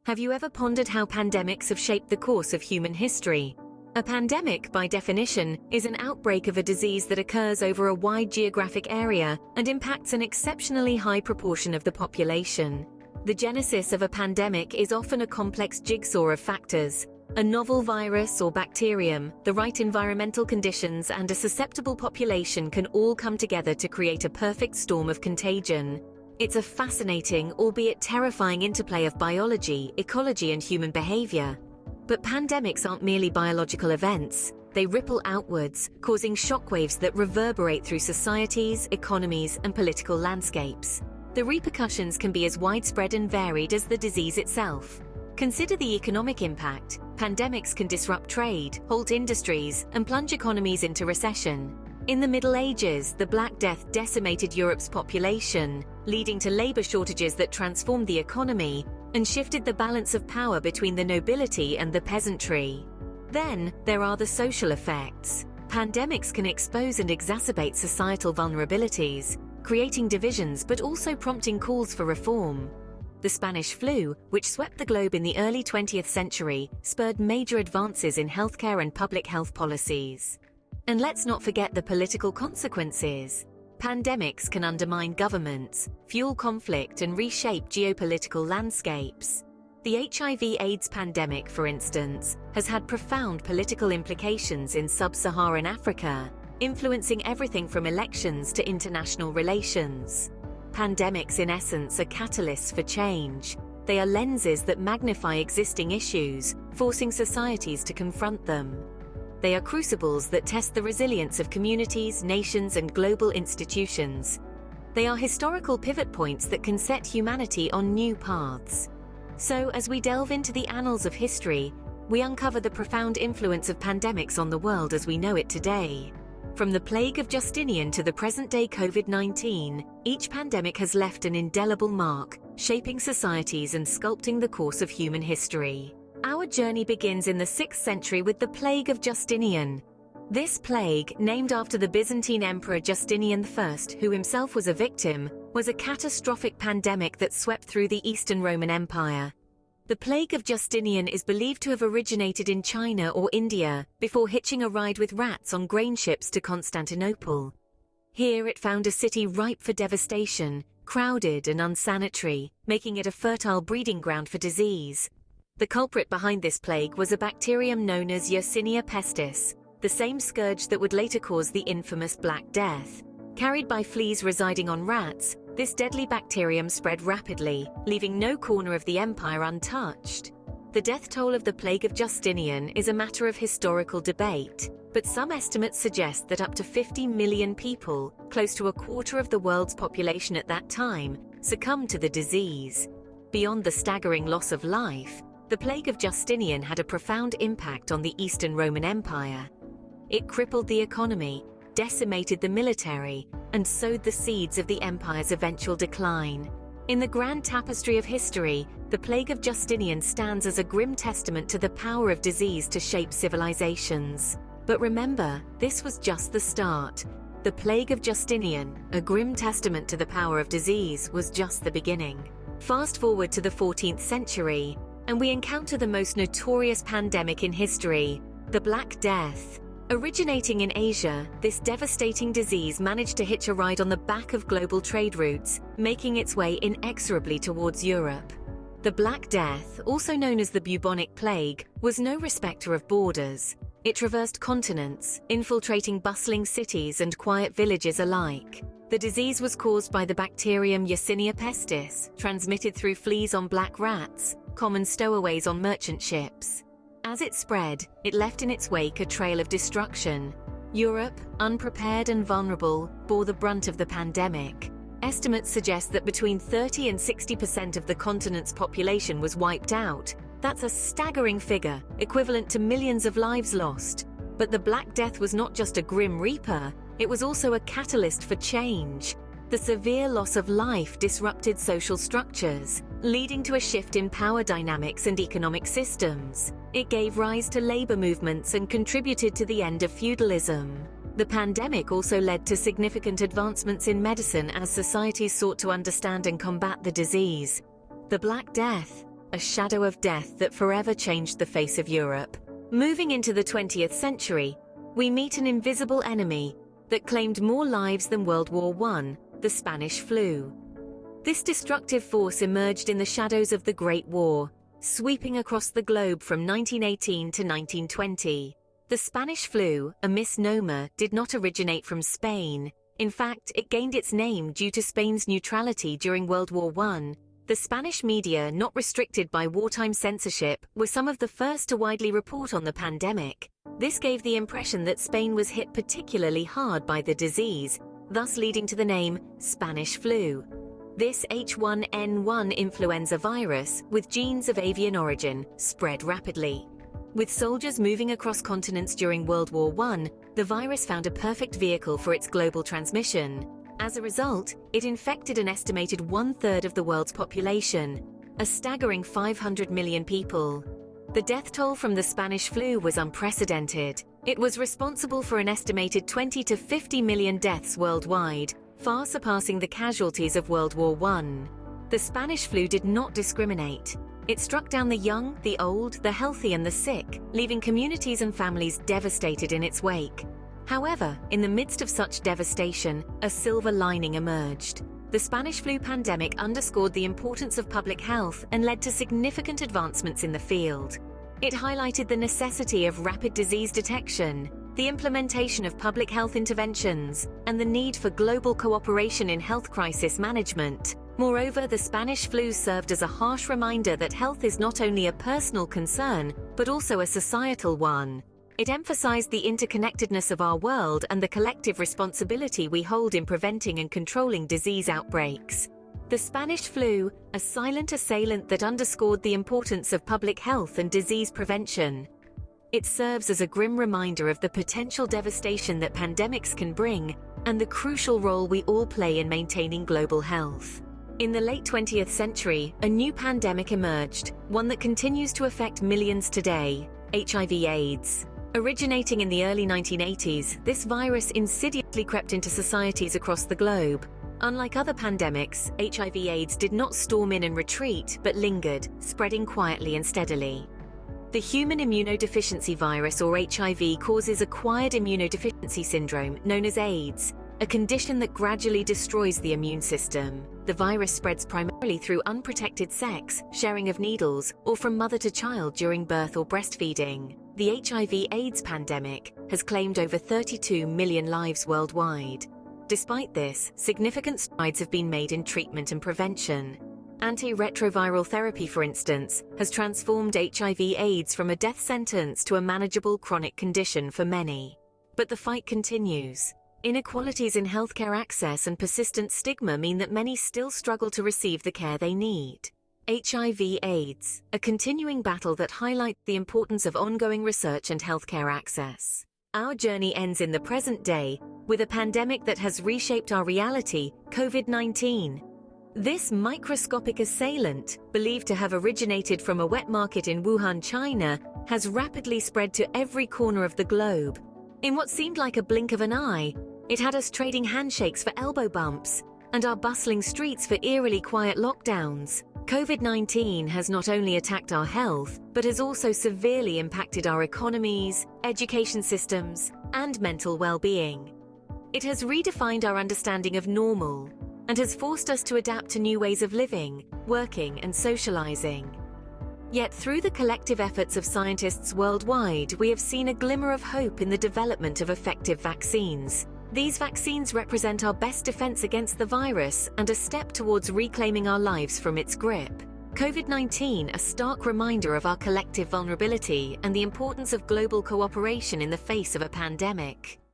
Have you ever pondered how pandemics have shaped the course of human history? A pandemic, by definition, is an outbreak of a disease that occurs over a wide geographic area and impacts an exceptionally high proportion of the population. The genesis of a pandemic is often a complex jigsaw of factors. A novel virus or bacterium, the right environmental conditions, and a susceptible population can all come together to create a perfect storm of contagion. It's a fascinating, albeit terrifying interplay of biology, ecology, and human behavior. But pandemics aren't merely biological events. They ripple outwards, causing shockwaves that reverberate through societies, economies, and political landscapes. The repercussions can be as widespread and varied as the disease itself. Consider the economic impact. Pandemics can disrupt trade, halt industries, and plunge economies into recession. In the Middle Ages, the Black Death decimated Europe's population, leading to labor shortages that transformed the economy and shifted the balance of power between the nobility and the peasantry. Then, there are the social effects. Pandemics can expose and exacerbate societal vulnerabilities, creating divisions but also prompting calls for reform. The Spanish flu, which swept the globe in the early 20th century, spurred major advances in healthcare and public health policies. And let's not forget the political consequences. Pandemics can undermine governments, fuel conflict, and reshape geopolitical landscapes. The HIV/AIDS pandemic, for instance, has had profound political implications in sub-Saharan Africa, influencing everything from elections to international relations. Pandemics, in essence, are catalysts for change. They are lenses that magnify existing issues, forcing societies to confront them. They are crucibles that test the resilience of communities, nations, and global institutions. They are historical pivot points that can set humanity on new paths. So, as we delve into the annals of history, we uncover the profound influence of pandemics on the world as we know it today. From the plague of Justinian to the present-day COVID-19, each pandemic has left an indelible mark, shaping societies and sculpting the course of human history. Our journey begins in the 6th century with the Plague of Justinian. This plague, named after the Byzantine Emperor Justinian I, who himself was a victim, was a catastrophic pandemic that swept through the Eastern Roman Empire. The Plague of Justinian is believed to have originated in China or India, before hitching a ride with rats on grain ships to Constantinople. Here it found a city ripe for devastation, crowded and unsanitary, making it a fertile breeding ground for disease. The culprit behind this plague was a bacterium known as Yersinia pestis, the same scourge that would later cause the infamous Black Death. Carried by fleas residing on rats, this deadly bacterium spread rapidly, leaving no corner of the empire untouched. The death toll of the Plague of Justinian is a matter of historical debate, but some estimates suggest that up to 50 million people, close to a quarter of the world's population at that time, succumbed to the disease. Beyond the staggering loss of life, the Plague of Justinian had a profound impact on the Eastern Roman Empire. It crippled the economy, decimated the military, and sowed the seeds of the empire's eventual decline. In the grand tapestry of history, the Plague of Justinian stands as a grim testament to the power of disease to shape civilizations. But remember, this was just the start. The Plague of Justinian, a grim testament to the power of disease, was just the beginning. Fast forward to the 14th century, and we encounter the most notorious pandemic in history, the Black Death. Originating in Asia, this devastating disease managed to hitch a ride on the back of global trade routes, making its way inexorably towards Europe. The Black Death, also known as the bubonic plague, was no respecter of borders. It traversed continents, infiltrating bustling cities and quiet villages alike. The disease was caused by the bacterium Yersinia pestis, transmitted through fleas on black rats, common stowaways on merchant ships. As it spread, it left in its wake a trail of destruction. Europe, unprepared and vulnerable, bore the brunt of the pandemic. Estimates suggest that between 30 and 60% of the continent's population was wiped out. That's a staggering figure, equivalent to millions of lives lost. But the Black Death was not just a grim reaper, it was also a catalyst for change. The severe loss of life disrupted social structures, leading to a shift in power dynamics and economic systems. It gave rise to labor movements and contributed to the end of feudalism. The pandemic also led to significant advancements in medicine as societies sought to understand and combat the disease. The Black Death, a shadow of death that forever changed the face of Europe. Moving into the 20th century, we meet an invisible enemy that claimed more lives than World War I, the Spanish flu. This destructive force emerged in the shadows of the Great War, sweeping across the globe from 1918 to 1920. The Spanish flu, a misnomer, did not originate from Spain. In fact, it gained its name due to Spain's neutrality during World War I. The Spanish media, not restricted by wartime censorship, were some of the first to widely report on the pandemic. This gave the impression that Spain was hit particularly hard by the disease, thus leading to the name Spanish flu. This H1N1 influenza virus, with genes of avian origin, spread rapidly. With soldiers moving across continents during World War I, the virus found a perfect vehicle for its global transmission. As a result, it infected an estimated 1/3 of the world's population, a staggering 500 million people. The death toll from the Spanish flu was unprecedented. It was responsible for an estimated 20 to 50 million deaths worldwide, far surpassing the casualties of World War I. The Spanish flu did not discriminate. It struck down the young, the old, the healthy and the sick, leaving communities and families devastated in its wake. However, in the midst of such devastation, a silver lining emerged. The Spanish flu pandemic underscored the importance of public health and led to significant advancements in the field. It highlighted the necessity of rapid disease detection, the implementation of public health interventions, and the need for global cooperation in health crisis management. Moreover, the Spanish flu served as a harsh reminder that health is not only a personal concern, but also a societal one. It emphasized the interconnectedness of our world and the collective responsibility we hold in preventing and controlling disease outbreaks. The Spanish flu, a silent assailant that underscored the importance of public health and disease prevention. It serves as a grim reminder of the potential devastation that pandemics can bring and the crucial role we all play in maintaining global health. In the late 20th century, a new pandemic emerged, one that continues to affect millions today: HIV/AIDS. Originating in the early 1980s, this virus insidiously crept into societies across the globe. Unlike other pandemics, HIV/AIDS did not storm in and retreat, but lingered, spreading quietly and steadily. The human immunodeficiency virus, or HIV, causes acquired immunodeficiency syndrome, known as AIDS, a condition that gradually destroys the immune system. The virus spreads primarily through unprotected sex, sharing of needles, or from mother to child during birth or breastfeeding. The HIV/AIDS pandemic has claimed over 32 million lives worldwide. Despite this, significant strides have been made in treatment and prevention. Antiretroviral therapy, for instance, has transformed HIV/AIDS from a death sentence to a manageable chronic condition for many. But the fight continues. Inequalities in healthcare access and persistent stigma mean that many still struggle to receive the care they need. HIV/AIDS, a continuing battle that highlights the importance of ongoing research and healthcare access. Our journey ends in the present day with a pandemic that has reshaped our reality: COVID-19. This microscopic assailant, believed to have originated from a wet market in Wuhan, China, has rapidly spread to every corner of the globe. In what seemed like a blink of an eye, it had us trading handshakes for elbow bumps, and our bustling streets for eerily quiet lockdowns. COVID-19 has not only attacked our health, but has also severely impacted our economies, education systems, and mental well-being. It has redefined our understanding of normal, and has forced us to adapt to new ways of living, working, and socializing. Yet through the collective efforts of scientists worldwide, we have seen a glimmer of hope in the development of effective vaccines. These vaccines represent our best defense against the virus and a step towards reclaiming our lives from its grip. COVID-19, a stark reminder of our collective vulnerability and the importance of global cooperation in the face of a pandemic.